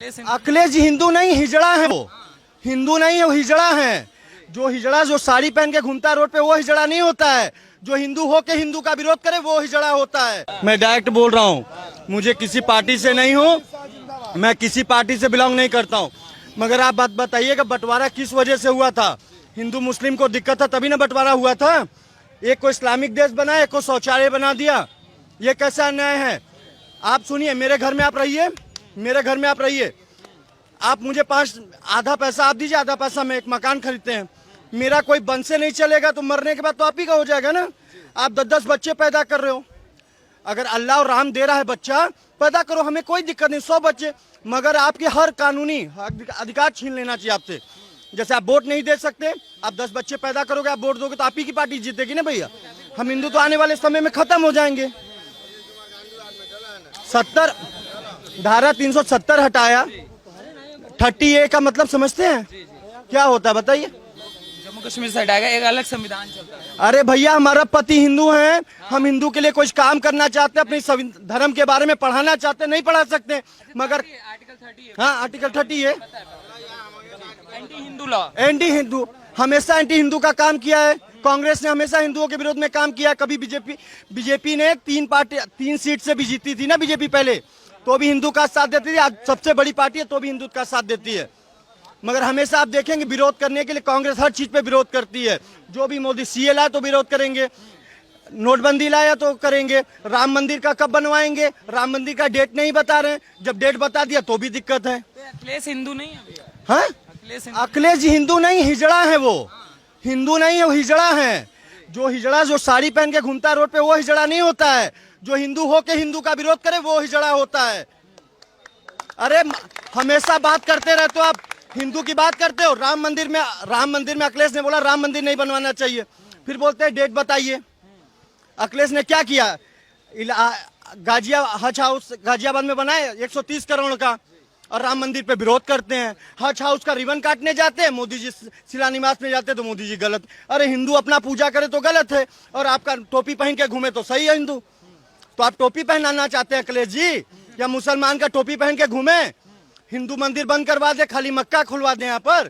अखिलेश हिंदू नहीं हिजड़ा है, वो हिंदू नहीं है, वो हिजड़ा है। जो हिजड़ा जो साड़ी पहन के घूमता है रोड पे, वो हिजड़ा नहीं होता है। जो हिंदू हो के हिंदू का विरोध करे, वो हिजड़ा होता है। मैं डायरेक्ट बोल रहा हूँ, मुझे किसी पार्टी से नहीं हूँ, मैं किसी पार्टी से बिलोंग नहीं करता हूँ। मगर आप बात बताइए कि बंटवारा किस वजह से हुआ था? हिंदू मुस्लिम को दिक्कत था तभी ना बंटवारा हुआ था। एक को इस्लामिक देश बनाया, एक को शौचालय बना दिया, ये कैसा अन्याय है? आप सुनिए, मेरे घर में आप रहिए, मेरे घर में आप रहिए, आप मुझे आधा पैसा आप दीजिए, आधा पैसा मैं एक मकान खरीदते हैं। मेरा कोई बंद से नहीं चलेगा तो मरने के बाद तो आप ही का हो जाएगा ना। आप 10-10 बच्चे पैदा कर रहे हो, अगर अल्लाह और राम दे रहा है बच्चा, पैदा करो, हमें कोई दिक्कत नहीं, 100 बच्चे। मगर आपके हर कानूनी अधिकार छीन लेना चाहिए आपसे। जैसे आप वोट नहीं दे सकते, आप 10 बच्चे पैदा करोगे, आप वोट दोगे तो आप ही की पार्टी जीतेगी ना भैया। हम हिंदू तो आने वाले समय में खत्म हो जाएंगे। 70 धारा 370 हटाया, 30A का मतलब समझते हैं क्या होता है? बताइए। जम्मू कश्मीर से हटाएगा, एक अलग संविधान चलता है। अरे भैया, हमारा पति हिंदू है, हम हिंदू के लिए कुछ काम करना चाहते हैं, अपने धर्म के बारे में पढ़ाना चाहते हैं, नहीं पढ़ा सकते मगर आर्टिकल 30 है। हाँ, आर्टिकल 30 है। Anti Hindu law, anti Hindu, हमेशा एंटी हिंदू का काम किया है। कांग्रेस ने हमेशा हिंदुओं के विरोध में काम किया है। कभी बीजेपी ने 3 सीट से भी जीती थी ना बीजेपी पहले, तो भी हिंदू का साथ देती थी। आज सबसे बड़ी पार्टी है तो भी हिंदू का साथ देती है। मगर हमेशा आप देखेंगे विरोध करने के लिए कांग्रेस हर चीज पे विरोध करती है। जो भी मोदी CA लाया तो विरोध करेंगे, नोटबंदी लाया तो करेंगे, राम मंदिर का कब बनवाएंगे, राम मंदिर का डेट नहीं बता रहे, जब डेट बता दिया तो भी दिक्कत है। अखिलेश हिंदू नहीं है भैया। हाँ, अखिलेश हिंदू नहीं हिजड़ा है, वो हिंदू नहीं है, वो हिजड़ा है। जो हिजड़ा जो साड़ी पहन के घूमता है रोड पे, वो हिजड़ा नहीं होता है। जो हिंदू हो के हिंदू का विरोध करे, वो हिजड़ा होता है। अरे हमेशा बात करते रहते हो आप, हिंदू की बात करते हो। राम मंदिर में अखिलेश ने बोला राम मंदिर नहीं बनवाना चाहिए, फिर बोलते हैं डेट बताइए। अखिलेश ने क्या किया? हज हाउस गाजियाबाद में बनाए 130 करोड़ का, और राम मंदिर पे विरोध करते हैं। हज हाउस का रिबन काटने जाते हैं, मोदी जी शिलान्यास में जाते हैं तो मोदी जी गलत। अरे हिंदू अपना पूजा करे तो गलत है, और आपका टोपी पहन के घूमे तो सही है हिंदू। तो आप टोपी पहनाना चाहते हैं अखिलेश जी, या मुसलमान का टोपी पहन के घूमे? हिंदू मंदिर बंद करवा दे, खाली मक्का खुलवा दे। यहाँ पर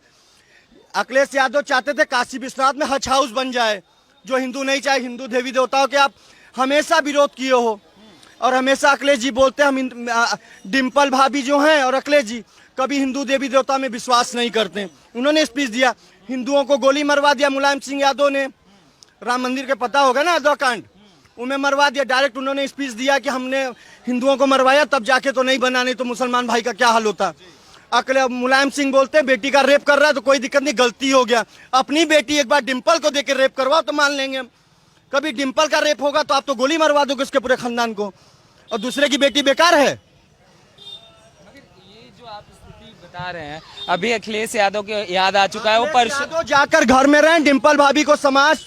अखिलेश यादव चाहते थे काशी विश्वनाथ में हज हाउस बन जाए। जो हिंदू नहीं चाहे, हिंदू देवी देवताओं के आप हमेशा विरोध किए हो, और हमेशा अखिलेश जी बोलते हैं हम डिम्पल भाभी जो हैं और अखिलेश जी कभी हिंदू देवी देवता में विश्वास नहीं करते। उन्होंने स्पीच दिया, हिंदुओं को गोली मरवा दिया मुलायम सिंह यादव ने। राम मंदिर के पता होगा ना अयोध्या कांड, उन्हें मरवा दिया डायरेक्ट। उन्होंने स्पीच दिया कि हमने हिंदुओं को मरवाया तब जाके तो नहीं बना, नहीं तो मुसलमान भाई का क्या हाल होता। अकेले मुलायम सिंह बोलते हैं बेटी का रेप कर रहा है तो कोई दिक्कत नहीं, गलती हो गया। अपनी बेटी एक बार डिम्पल को देके रेप करवाओ तो मान लेंगे हम। कभी डिम्पल का रेप होगा तो आप तो गोली मरवा दोगे उसके पूरे खानदान को, और दूसरे की बेटी बेकार है। ये जो आप स्थिति बता रहे हैं, अभी अखिलेश यादव के याद आ चुका है, वो परसों जाकर घर में रहें, डिम्पल भाभी को समाज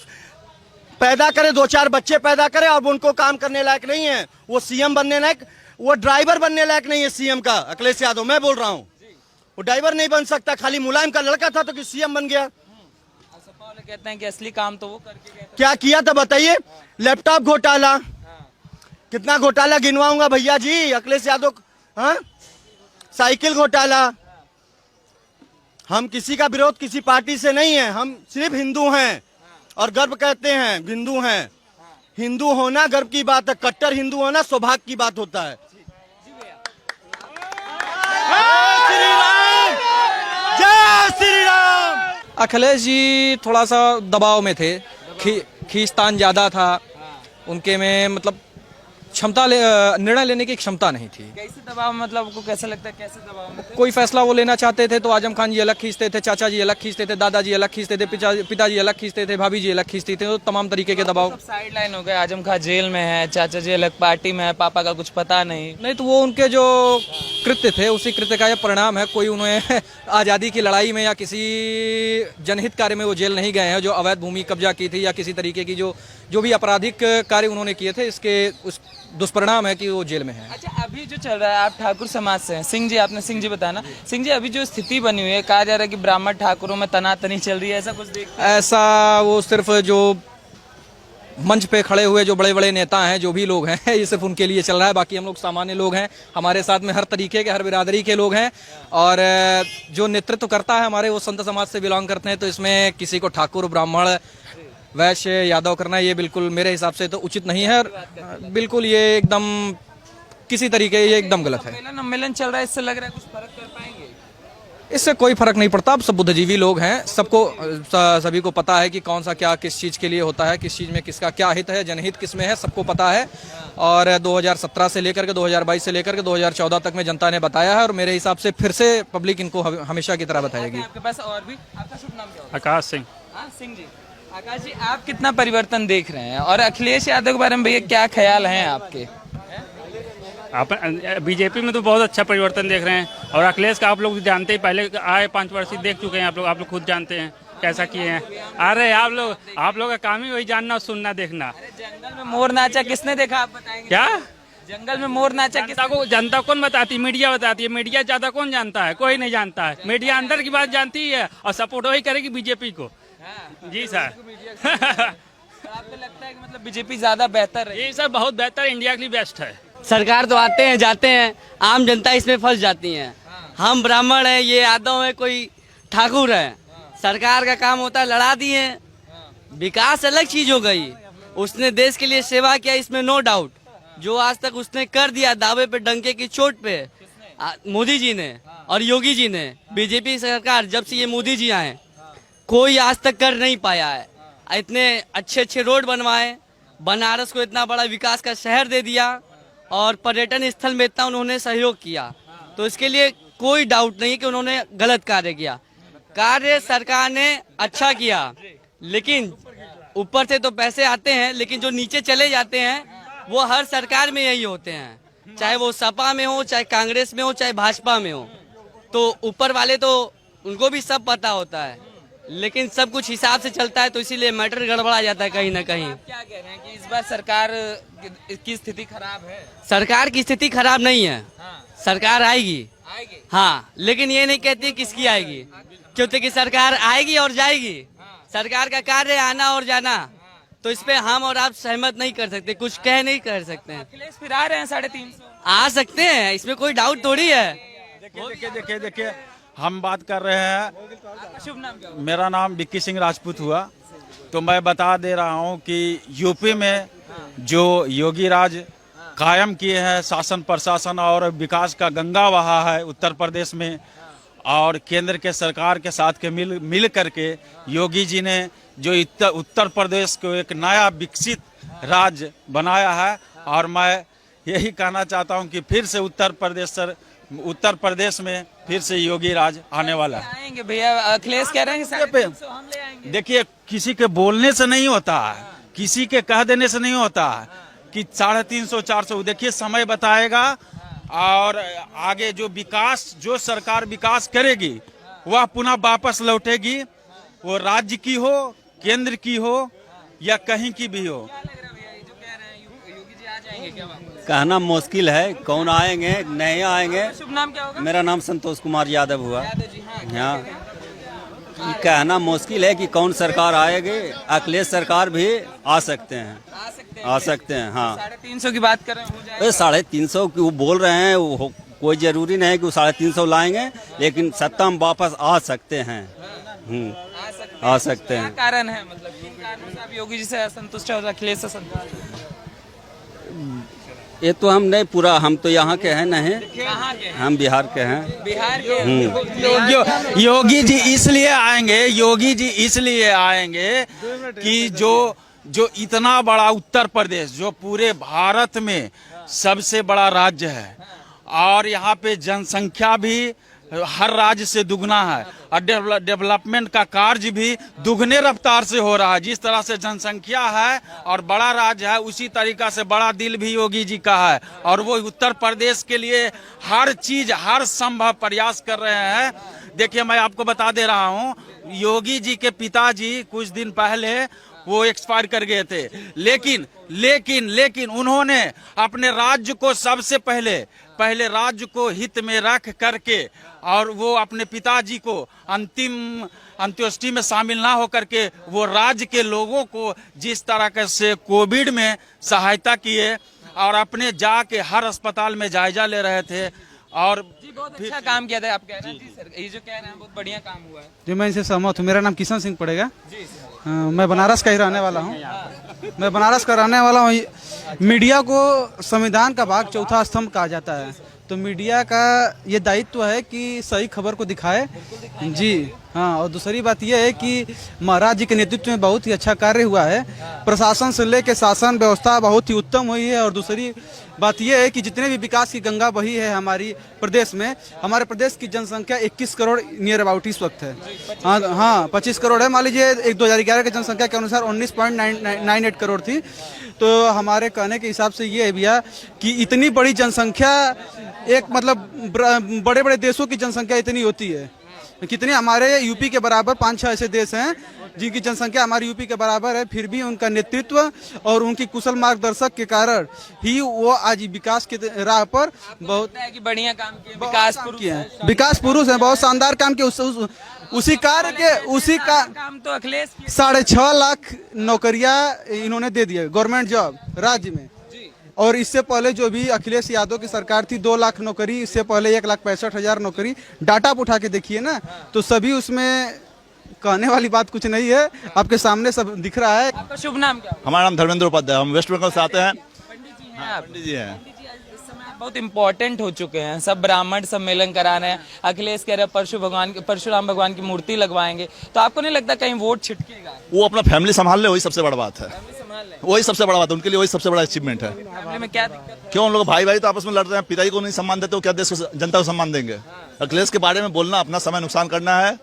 पैदा करे, 2-4 बच्चे पैदा करे, और उनको काम करने लायक नहीं है। वो CM बनने लायक, वो ड्राइवर बनने लायक नहीं है CM का। अखिलेश यादव मैं बोल रहा हूँ, वो ड्राइवर नहीं बन सकता। खाली मुलायम का लड़का था तो कि CM बन गया। सपा वाले कहते हैं कि असली काम तो वो करके गए। क्या किया था बताइए? लैपटॉप घोटाला, कितना घोटाला गिनवाऊंगा भैया जी अखिलेश यादव। हाँ, साइकिल घोटाला। हम किसी का विरोध किसी पार्टी से नहीं है, हम सिर्फ हिंदू हैं और गर्व कहते हैं हिंदू हैं। हिंदू होना गर्व की बात है, कट्टर हिंदू होना सौभाग्य की बात होता है। श्री राम, जय श्री राम। अखिलेश जी थोड़ा सा दबाव में थे, खींचतान ज़्यादा था उनके में, मतलब निर्णय लेने की क्षमता नहीं थी। कैसे दबाव, मतलब आपको कैसा लगता है कैसे दबाव में थे? कोई फैसला वो लेना चाहते थे तो आजम खान जी अलग खींचते थे, चाचा जी अलग खींचते थे, दादाजी अलग खींचते थे, पिताजी अलग खींचते थे, भाभी जी अलग खींचती थे, तो तमाम तरीके के दबाव। सब साइड लाइन हो गए, आजम खान जेल में है, चाचा जी अलग पार्टी में है, पापा का कुछ पता नहीं। तो वो उनके जो कृत्य थे उसी कृत्य का यह परिणाम है। कोई उन्हें आज़ादी की लड़ाई में या किसी जनहित कार्य में वो जेल नहीं गए हैं। जो अवैध भूमि कब्जा की थी या किसी तरीके की जो भी आपराधिक कार्य उन्होंने किए थे, इसके उस दुष्परिणाम है कि वो जेल में है। अच्छा, अभी जो चल रहा है, आप ठाकुर समाज से हैं, सिंह जी, आपने सिंह जी बताया ना, सिंह जी अभी जो स्थिति बनी हुई है, कहा जा रहा है कि ब्राह्मण ठाकुरों में तनातनी चल रही है, ऐसा कुछ देख? ऐसा वो सिर्फ जो मंच पे खड़े हुए जो बड़े बड़े नेता हैं, जो भी लोग हैं, ये सिर्फ उनके लिए चल रहा है। बाकी हम लोग सामान्य लोग हैं, हमारे साथ में हर तरीके के, हर बिरादरी के लोग हैं। और जो नेतृत्व करता है हमारे, वो संत समाज से बिलोंग करते हैं। तो इसमें किसी को ठाकुर, ब्राह्मण, वैश्य, यादव करना ये बिल्कुल मेरे हिसाब से तो उचित नहीं है। और बिल्कुल ये एकदम किसी तरीके ये एकदम गलत है। सम्मेलन चल रहा है, इससे लग रहा है कुछ फर्क कर पाएंगे? इससे कोई फर्क नहीं पड़ता। अब सब बुद्धिजीवी लोग हैं, सबको सभी को पता है कि कौन सा क्या किस चीज़ के लिए होता है, किस चीज़ में किसका क्या हित है, जनहित किस में है, सबको पता है। और 2017 से लेकर के 2022 से लेकर के 2014 तक में जनता ने बताया है। और मेरे हिसाब से फिर से पब्लिक इनको हमेशा की तरह बताएगी। आपके पास और भी, आपका शुभ नाम क्या होगा? आकाश सिंह। सिंह जी, आकाश जी, आप कितना परिवर्तन देख रहे हैं? और अखिलेश यादव के बारे में भैया क्या ख्याल हैं आपके? आप बीजेपी में तो बहुत अच्छा परिवर्तन देख रहे हैं। और अखिलेश का आप लोग जानते ही, पहले आए 5 वर्ष से देख चुके हैं आप लोग खुद जानते हैं कैसा किए हैं। अरे आप लोग का काम ही वही जानना, सुनना, देखना। जंगल में मोर नाचा किसने देखा, आप बताएंगे? क्या जंगल में मोर नाचा जनता कौन बताती है? मीडिया बताती है। मीडिया ज्यादा कौन जानता है? कोई नहीं जानता है। मीडिया अंदर की बात जानती है और सपोर्ट वही करेगी बीजेपी को। जी सर। आपको लगता है कि मतलब बीजेपी ज्यादा बेहतर है? ये सर बहुत बेहतर, इंडिया के लिए बेस्ट है। सरकार तो आते हैं जाते हैं, आम जनता इसमें फंस जाती है। हम ब्राह्मण हैं, ये यादव है, कोई ठाकुर है। सरकार का काम होता है लड़ा दिए। विकास अलग चीज हो गई, उसने देश के लिए सेवा किया, इसमें नो डाउट। जो आज तक उसने कर दिया दावे पे डंके की चोट पे, मोदी जी ने और योगी जी ने, बीजेपी सरकार जब से ये मोदी जी आए, कोई आज तक कर नहीं पाया है। इतने अच्छे अच्छे रोड बनवाए, बनारस को इतना बड़ा विकास का शहर दे दिया, और पर्यटन स्थल में इतना उन्होंने सहयोग किया। तो इसके लिए कोई डाउट नहीं कि उन्होंने गलत कार्य किया। कार्य सरकार ने अच्छा किया, लेकिन ऊपर से तो पैसे आते हैं, लेकिन जो नीचे चले जाते हैं वो हर सरकार में यही होते हैं, चाहे वो सपा में हो, चाहे कांग्रेस में हो, चाहे भाजपा में हो। तो ऊपर वाले तो उनको भी सब पता होता है, लेकिन सब कुछ हिसाब से चलता है, तो इसीलिए मैटर गड़बड़ा जाता है कहीं ना कहीं। आप क्या कह रहे हैं कि इस बार सरकार की स्थिति खराब है? सरकार की स्थिति खराब नहीं है। सरकार आएगी, हाँ, लेकिन ये नहीं कहती किसकी आएगी, क्योंकि सरकार आएगी और जाएगी। सरकार का कार्य आना और जाना, तो इस पे हम और आप सहमत नहीं कर सकते, कुछ कह नहीं कर सकते हैं। अखिलेश फिर आ रहे हैं 350? आ सकते हैं, इसमें कोई डाउट थोड़ी है। देखिए हम बात कर रहे हैं। आपका शुभ नाम क्या होगा? मेरा नाम विक्की सिंह राजपूत हुआ। तो मैं बता दे रहा हूं कि यूपी में जो योगी राज कायम किए हैं, शासन प्रशासन और विकास का गंगा बहा है उत्तर प्रदेश में, और केंद्र के सरकार के साथ के मिल करके योगी जी ने जो उत्तर प्रदेश को एक नया विकसित राज्य बनाया है। और मैं यही कहना चाहता हूं कि फिर से उत्तर प्रदेश में फिर से योगी राज आने वाला है। आएंगे भैया, अखिलेश कह रहे हैं कि 350 हम ले आएंगे। देखिए, किसी के बोलने से नहीं होता है, किसी के कह देने से नहीं होता है कि 350 400। देखिए समय बताएगा, और आगे जो विकास, जो सरकार विकास करेगी वह पुनः वापस लौटेगी, वो राज्य की हो, केंद्र की हो, या कहीं की भी हो। कहना मुश्किल है कौन आएंगे नहीं आएंगे। शुभ नाम क्या होगा? मेरा नाम संतोष कुमार यादव हुआ। यादव जी, हाँ, कहना मुश्किल है कि कौन सरकार आएगी। अखिलेश सरकार भी आ सकते हैं, आ सकते हैं। हाँ, 350 की बात कर रहे हैं, हो जाएगा? 350 की वो बोल रहे हैं, वो कोई जरूरी नहीं है कि वो 350 लाएंगे, लेकिन सत्ता में वापस आ सकते हैं। आ सकते हैं। क्या कारण है, मतलब किन कारणों से आप योगी जी से असंतुष्ट है और अखिलेश से संतुष्ट? ये तो हम नहीं, पूरा हम तो यहाँ के हैं नहीं, कहाँ के हैं? हम बिहार के हैं। बिहार के। योगी जी इसलिए आएंगे, योगी जी इसलिए आएंगे कि जो इतना बड़ा उत्तर प्रदेश, जो पूरे भारत में सबसे बड़ा राज्य है, और यहाँ पे जनसंख्या भी हर राज्य से दुगना है, और डेवलपमेंट का कार्य भी दुगने रफ्तार से हो रहा है। जिस तरह से जनसंख्या है और बड़ा राज्य है, उसी तरीका से बड़ा दिल भी योगी जी का है, और वो उत्तर प्रदेश के लिए हर चीज, हर संभव प्रयास कर रहे हैं। देखिए, मैं आपको बता दे रहा हूँ, योगी जी के पिताजी कुछ दिन पहले वो एक्सपायर कर गए थे, लेकिन उन्होंने अपने राज्य को सबसे पहले पहले राज्य को हित में रख करके और वो अपने पिताजी को अंत्येष्टि में शामिल ना हो करके वो राज्य के लोगों को जिस तरह से कोविड में सहायता किए और अपने जाके हर अस्पताल में जायजा ले रहे थे और जी बहुत अच्छा काम किया था आप कह रहे हैं। जी सर ये जो कह रहे हैं बहुत बढ़िया काम हुआ है। जी मैं इनसे सहमत हूँ। मेरा नाम किशन सिंह पड़ेगा। मैं बनारस का ही रहने वाला हूँ। मैं बनारस का रहने वाला हूँ। मीडिया को संविधान का भाग चौथा स्तंभ कहा जाता है, तो मीडिया का ये दायित्व है कि सही खबर को दिखाए। जी हाँ, और दूसरी बात यह है कि महाराज जी के नेतृत्व में बहुत ही अच्छा कार्य हुआ है। प्रशासन से लेकर शासन व्यवस्था बहुत ही उत्तम हुई है। और दूसरी बात यह है कि जितने भी विकास की गंगा बही है हमारी प्रदेश में, हमारे प्रदेश की जनसंख्या 21 करोड़ नियर अबाउट इस वक्त है। हाँ 25 करोड़ है। मान लीजिए 2011 की जनसंख्या के अनुसार 19.98 करोड़ थी। तो हमारे कहने के हिसाब से ये है भैया कि इतनी बड़ी जनसंख्या एक मतलब बड़े बड़े देशों की जनसंख्या इतनी होती है। कितने हमारे यूपी के बराबर 5-6 ऐसे देश हैं जिनकी जनसंख्या हमारी यूपी के बराबर है, फिर भी उनका नेतृत्व और उनकी कुशल मार्गदर्शक के कारण ही वो आज विकास के राह पर बहुत है कि बढ़िया काम किया, विकास पुरुष किए हैं। विकास पुरुष हैं, बहुत शानदार काम किए। उसी कार्य के उसी का काम तो अखिलेश 6.5 लाख नौकरियां इन्होंने दे दिए, गवर्नमेंट जॉब राज्य में। और इससे पहले जो भी अखिलेश यादव की सरकार थी 2 लाख नौकरी, इससे पहले 1,65,000 नौकरी। डाटा आप उठा के देखिए ना, तो सभी उसमें कहने वाली बात कुछ नहीं है, आपके सामने सब दिख रहा है। आपका शुभ नाम क्या है? हमारा नाम धर्मेंद्र उपाध्याय, हम वेस्ट बंगाल से आते हैं। पंडित जी हैं आप? पंडित जी हैं। इस समय आप बहुत इम्पोर्टेंट हो चुके हैं, सब ब्राह्मण सम्मेलन करा रहे हैं। अखिलेश कह रहे हैं परशुराम भगवान की मूर्ति लगवाएंगे, तो आपको नहीं लगता कहीं वोट छिटकेगा? वो अपना फैमिली संभाल ले, वही सबसे बड़ा बात है। वही सबसे बड़ा बात है उनके लिए, वही सबसे बड़ा अचीवमेंट है। फैमिली में क्या दिक्कत है? क्यों उन लोग भाई भाई तो आपस में लड़ रहे हैं, पिताजी को नहीं सम्मान देते, वो क्या देश को जनता को सम्मान देंगे? अखिलेश के बारे में बोलना अपना समय नुकसान करना है।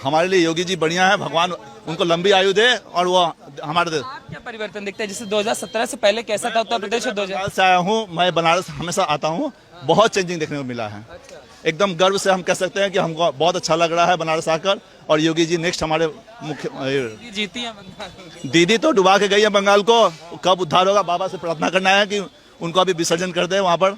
हमारे लिए योगी जी बढ़िया है, भगवान उनको लंबी आयु दे और वो हमारे देश। आप क्या परिवर्तन दिखता है? जैसे 2017 से पहले कैसा था उत्तर प्रदेश और 2000? बनारस से आया हूँ मैं, बनारस हमेशा आता हूँ, बहुत चेंजिंग देखने को मिला है। एकदम गर्व से हम कह सकते हैं कि हमको बहुत अच्छा लग रहा है बनारस आकर। और योगी जी नेक्स्ट हमारे मुख्य जीती है बंगाल। दीदी तो डुबा के गई है बंगाल को, कब उद्धार होगा? बाबा से प्रार्थना करना है कि उनको अभी विसर्जन कर दे वहाँ पर।